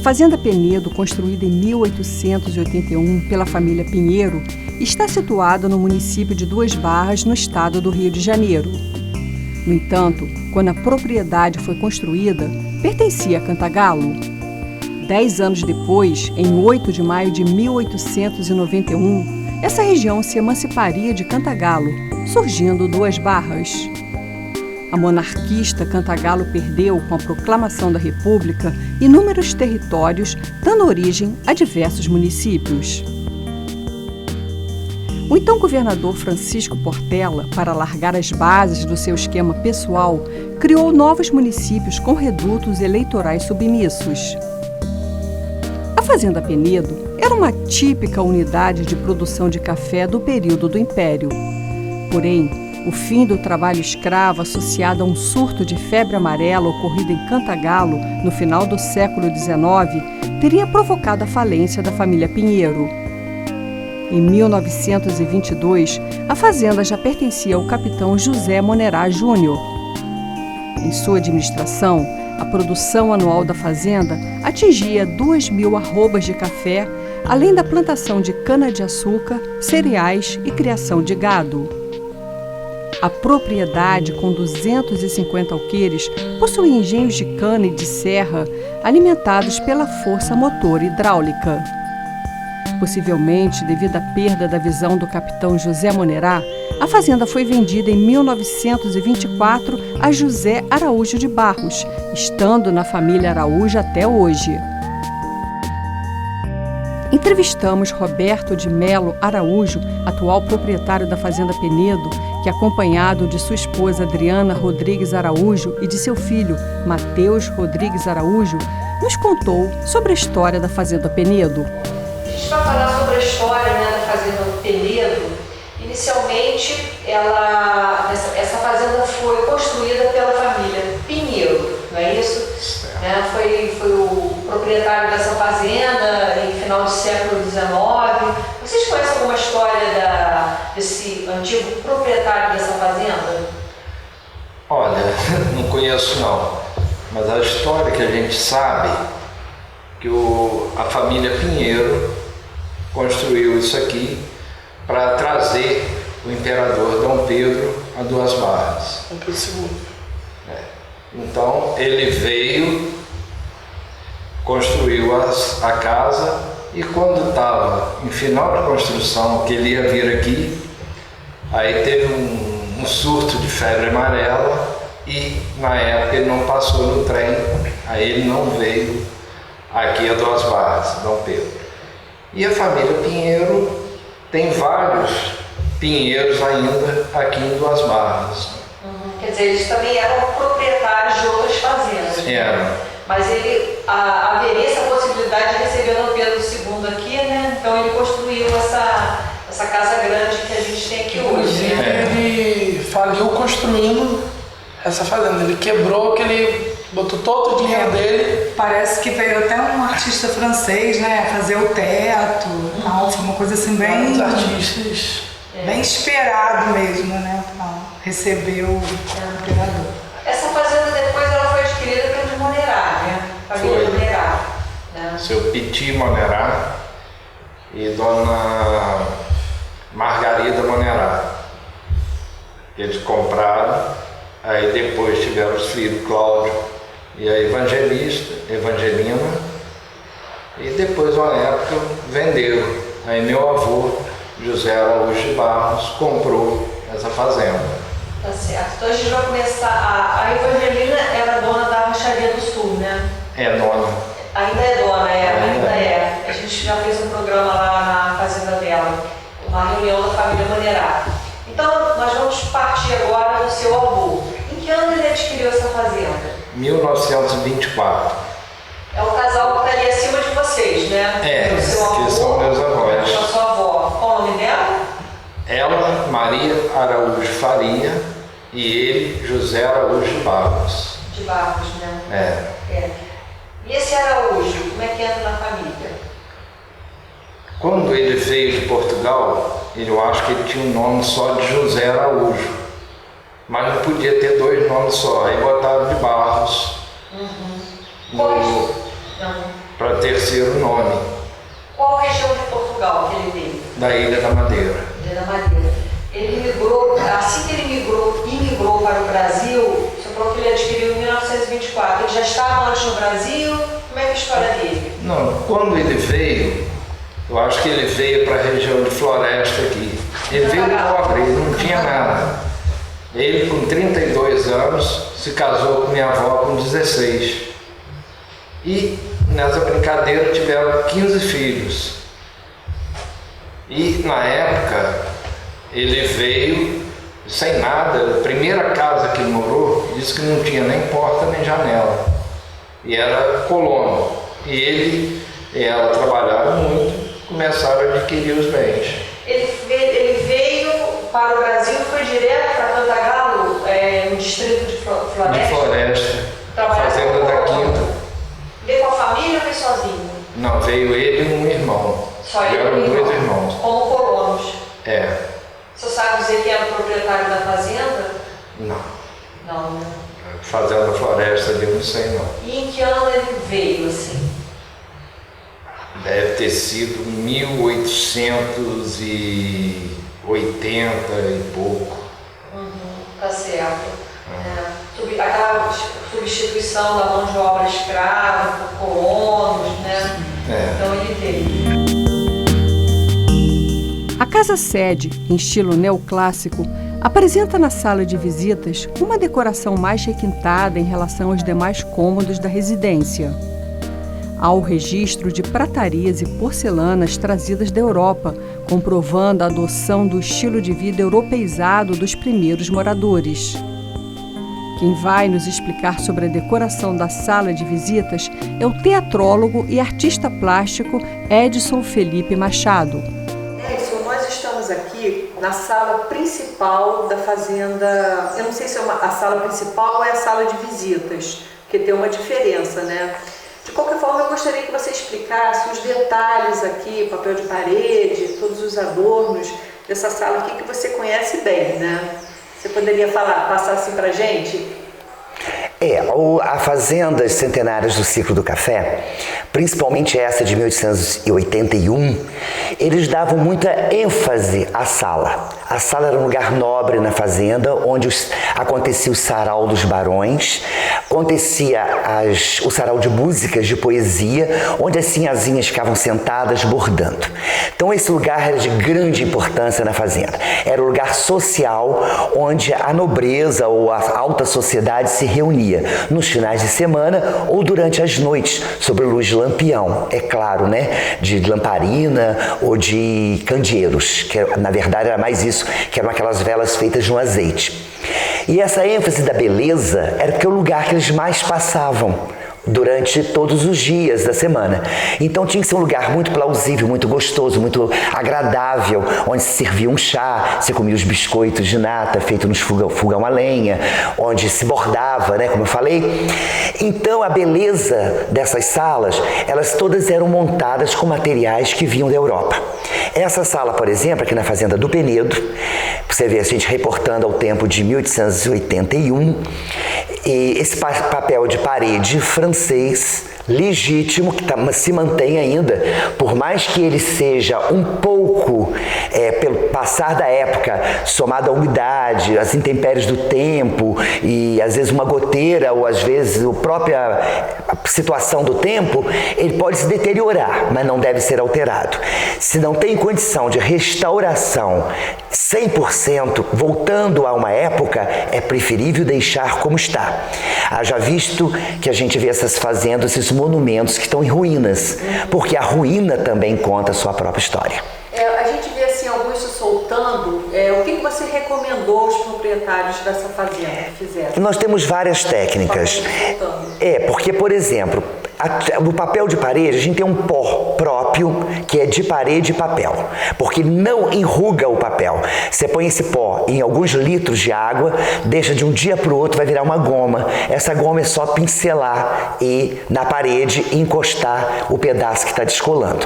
Fazenda Penedo, construída em 1881 pela família Pinheiro, está situada no município de Duas Barras, no estado do Rio de Janeiro. No entanto, quando a propriedade foi construída, pertencia a Cantagalo. 10 anos depois, em 8 de maio de 1891, essa região se emanciparia de Cantagalo, surgindo Duas Barras. A monarquista Cantagalo perdeu, com a proclamação da República, inúmeros territórios, dando origem a diversos municípios. O então governador Francisco Portela, para alargar as bases do seu esquema pessoal, criou novos municípios com redutos eleitorais submissos. A Fazenda Penedo era uma típica unidade de produção de café do período do Império. Porém, o fim do trabalho escravo, associado a um surto de febre amarela ocorrido em Cantagalo no final do século XIX, teria provocado a falência da família Pinheiro. Em 1922, a fazenda já pertencia ao capitão José Monerá Júnior. Em sua administração, a produção anual da fazenda atingia 2.000 arrobas de café, além da plantação de cana-de-açúcar, cereais e criação de gado. A propriedade, com 250 alqueires, possui engenhos de cana e de serra alimentados pela força motor hidráulica. Possivelmente, devido à perda da visão do capitão José Monerá, a fazenda foi vendida em 1924 a José Araújo de Barros, estando na família Araújo até hoje. Entrevistamos Roberto de Melo Araújo, atual proprietário da Fazenda Penedo, que, acompanhado de sua esposa Adriana Rodrigues Araújo e de seu filho Mateus Rodrigues Araújo, nos contou sobre a história da Fazenda Penedo. A gente vai falar sobre a história, da Fazenda Penedo. Inicialmente, essa fazenda foi construída pela família Pinheiro, não é isso? Foi o proprietário dessa fazenda em final do século XIX. Vocês conhecem alguma história desse antigo proprietário dessa fazenda? Olha, não conheço não, mas a história que a gente sabe que a família Pinheiro construiu isso aqui para trazer o imperador Dom Pedro a Duas Barras. Dom Pedro II. Então ele veio, construiu a casa, e quando estava em final de construção, que ele ia vir aqui, aí teve um surto de febre amarela e na época ele não passou no trem, aí ele não veio aqui a Duas Barras, Dom Pedro. E a família Pinheiro tem vários pinheiros ainda aqui em Duas Barras. Quer dizer, eles também eram proprietários de outras fazendas. Eram. Mas haveria essa possibilidade de receber Dom Pedro II aqui, né? Então ele construiu essa casa grande que a gente tem aqui hoje. Ele faliu construindo essa fazenda. Ele quebrou, ele botou todo o dinheiro dele. Parece que veio até um artista francês, né? Fazer o teto, uma coisa assim bem... Os artistas. Bem esperado mesmo, né? Pra receber o imperador. Essa fazenda depois ela foi adquirida pelo Monerá, né? Família Monerá. Né? Seu Piti Monerá e Dona Margarida Monerá. Eles compraram, aí depois tiveram os filhos Cláudio e a Evangelina, e depois, uma época, venderam. Aí meu avô, José Araújo de Barros, comprou essa fazenda. Tá certo. Então a gente vai começar. A Evangelina era dona da Rancharia do Sul, né? É dona. Ainda é dona, ainda é. A gente já fez um programa lá na fazenda dela, uma reunião da família Monerá. Então nós vamos partir agora do seu avô. Em que ano ele adquiriu essa fazenda? 1924. É o casal que está ali acima de vocês, né? É, o seu avô, que são meus avós. a sua avó. Qual o nome dela? Ela, Maria Araújo Faria, e ele, José Araújo de Barros. De Barros, né? É. E esse Araújo, como é que entra na família? Quando ele veio de Portugal, eu acho que ele tinha um nome só de José Araújo, mas não podia ter dois nomes só, aí botaram de Barros. Pois. para terceiro nome. Qual região de Portugal que ele veio? Da Ilha da Madeira. Ilha da Madeira. Ele migrou, assim que ele imigrou para o Brasil, você falou que ele adquiriu em 1924. Ele já estava antes no Brasil? Como é que é a história dele? Não, quando ele veio, eu acho que ele veio para a região de Floresta aqui. Ele veio pobre, ele não tinha nada. Ele, com 32 anos, se casou com minha avó com 16. E nessa brincadeira tiveram 15 filhos. E na época ele veio sem nada. A primeira casa que ele morou, disse que não tinha nem porta nem janela. E era colono. E ele e ela trabalharam muito, começaram a adquirir os bens. Ele veio para o Brasil e foi direto para Cantagalo, no distrito de Floresta? De Floresta, fazenda da Quinta. Veio com a família ou veio sozinho? Não, veio ele e um irmão. Só ele eram dois irmãos. Como colonos? É. Você sabe dizer quem era o proprietário da fazenda? Não. Não, né? Fazenda Floresta ali, eu não sei não. E em que ano ele veio, assim? Deve ter sido 1880 e pouco. Tá certo. Aquela substituição da mão de obra escrava por colonos, né? Então ele veio. A casa-sede, em estilo neoclássico, apresenta na sala de visitas uma decoração mais requintada em relação aos demais cômodos da residência. Há o registro de pratarias e porcelanas trazidas da Europa, comprovando a adoção do estilo de vida europeizado dos primeiros moradores. Quem vai nos explicar sobre a decoração da sala de visitas é o teatrólogo e artista plástico Edson Felipe Machado. Edson, nós estamos aqui na sala principal da fazenda. Eu não sei se é a sala principal ou é a sala de visitas, porque tem uma diferença, né? De qualquer forma, eu gostaria que você explicasse os detalhes aqui, papel de parede, todos os adornos dessa sala aqui que você conhece bem, né? Você poderia passar assim pra gente? A Fazendas Centenárias do Ciclo do Café, principalmente essa de 1881, eles davam muita ênfase à sala. A sala era um lugar nobre na fazenda, onde acontecia o sarau dos barões, acontecia o sarau de músicas, de poesia, onde as sinhazinhas ficavam sentadas bordando. Então esse lugar era de grande importância na fazenda. Era um lugar social, onde a nobreza ou a alta sociedade se reunia nos finais de semana ou durante as noites, sob luz de lampião, é claro, né? De lamparina ou de candeeiros, que na verdade era mais isso, que eram aquelas velas feitas no azeite. E essa ênfase da beleza era porque é o lugar que eles mais passavam durante todos os dias da semana. Então tinha que ser um lugar muito plausível, muito gostoso, muito agradável, onde se servia um chá, se comia os biscoitos de nata feito nos fogão a lenha, onde se bordava, né, como eu falei. Então a beleza dessas salas, elas todas eram montadas com materiais que vinham da Europa. Essa sala, por exemplo, aqui na Fazenda do Penedo, você vê a gente reportando ao tempo de 1881, e esse papel de parede francês legítimo, que se mantém ainda, por mais que ele seja um pouco, pelo passar da época, somado à umidade, às intempéries do tempo e às vezes uma goteira ou às vezes a própria situação do tempo, ele pode se deteriorar, mas não deve ser alterado. Se não tem condição de restauração 100%, voltando a uma época, é preferível deixar como está. Haja visto que a gente vê essas fazendas, esses monumentos que estão em ruínas, porque a ruína também conta a sua própria história. A gente vê assim alguns se soltando. O que você recomendou aos proprietários dessa fazenda que fizeram? Nós temos várias técnicas. Porque, por exemplo, no papel de parede, a gente tem um pó próprio que é de parede e papel, porque não enruga o papel. Você põe esse pó em alguns litros de água, deixa de um dia para o outro, vai virar uma goma. Essa goma é só pincelar na parede e encostar o pedaço que está descolando.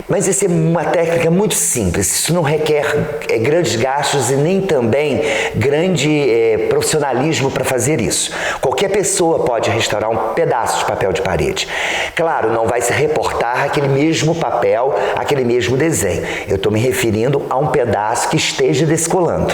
Mas essa é uma técnica muito simples, isso não requer grandes gastos e nem também grande profissionalismo para fazer isso. Qualquer pessoa pode restaurar um pedaço de papel de parede. parede. Claro, não vai se reportar aquele mesmo papel, aquele mesmo desenho. Eu estou me referindo a um pedaço que esteja descolando.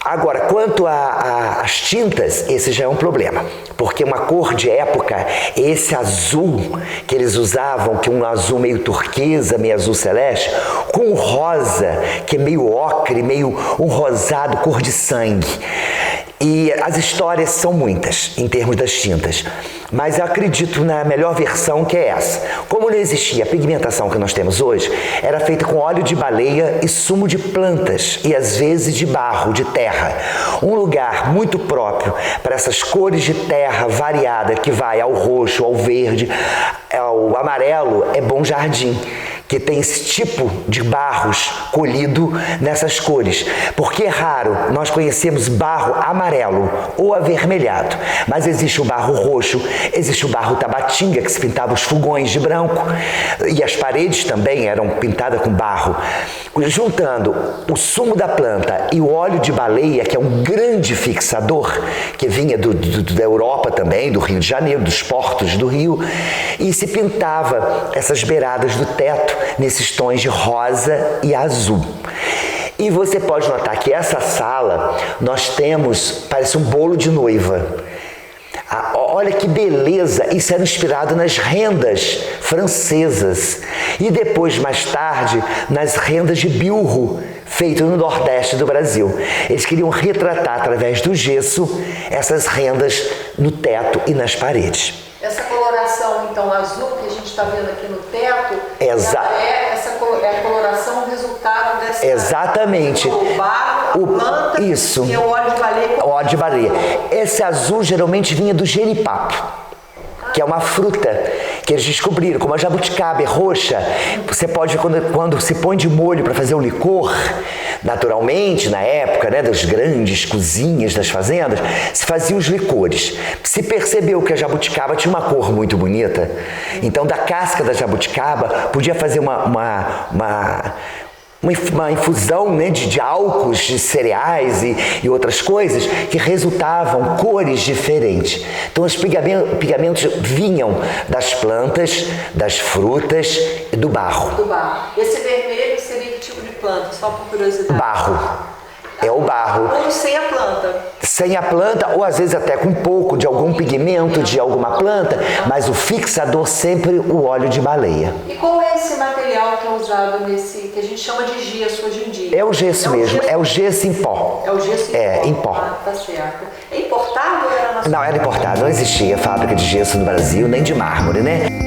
Agora, quanto às tintas, esse já é um problema, porque uma cor de época, esse azul que eles usavam, que é um azul meio turquesa, meio azul celeste, com um rosa, que é meio ocre, meio um rosado, cor de sangue. E as histórias são muitas, em termos das tintas, mas eu acredito na melhor versão, que é essa. Como não existia a pigmentação que nós temos hoje, era feita com óleo de baleia e sumo de plantas, e às vezes de barro, de terra. Um lugar muito próprio para essas cores de terra variada, que vai ao roxo, ao verde, ao amarelo, é Bom Jardim, que tem esse tipo de barros colhido nessas cores. Porque é raro nós conhecemos barro amarelo ou avermelhado, mas existe o barro roxo, existe o barro tabatinga, que se pintava os fogões de branco, e as paredes também eram pintadas com barro. Juntando o sumo da planta e o óleo de baleia, que é um grande fixador, que vinha da Europa também, do Rio de Janeiro, dos portos do Rio, e se pintava essas beiradas do teto nesses tons de rosa e azul. E você pode notar que essa sala nós temos, parece um bolo de noiva. Olha que beleza! Isso era inspirado nas rendas francesas e depois, mais tarde, nas rendas de bilro, feito no Nordeste do Brasil. Eles queriam retratar, através do gesso, essas rendas no teto e nas paredes. Essa coloração, então, azul que a gente está vendo aqui no teto, é a coloração resultado dessa... Exatamente. O barro, a planta isso. E o óleo de baleia. O óleo de baleia. Esse azul geralmente vinha do jeripapo, que é uma fruta que eles descobriram, como a jabuticaba é roxa. Você pode, quando se põe de molho para fazer o licor, naturalmente, na época, né, das grandes cozinhas das fazendas, se faziam os licores. Se percebeu que a jabuticaba tinha uma cor muito bonita, então da casca da jabuticaba podia fazer uma infusão, né, de álcools, de cereais e outras coisas que resultavam cores diferentes. Então os pigmentos vinham das plantas, das frutas e do barro. Do barro. Esse vermelho seria que tipo de planta? Só por curiosidade. Barro. É o barro. Ou sem a planta. Sem a planta, ou às vezes até com um pouco de algum pigmento de alguma planta, mas o fixador sempre o óleo de baleia. E qual é esse material que é usado nesse, que a gente chama de gesso hoje em dia? É o gesso mesmo, é o gesso em pó. É o gesso em pó? É, em pó. Ah, tá certo. É importado ou era nacional? Não, era importado, não existia fábrica de gesso no Brasil, nem de mármore, né?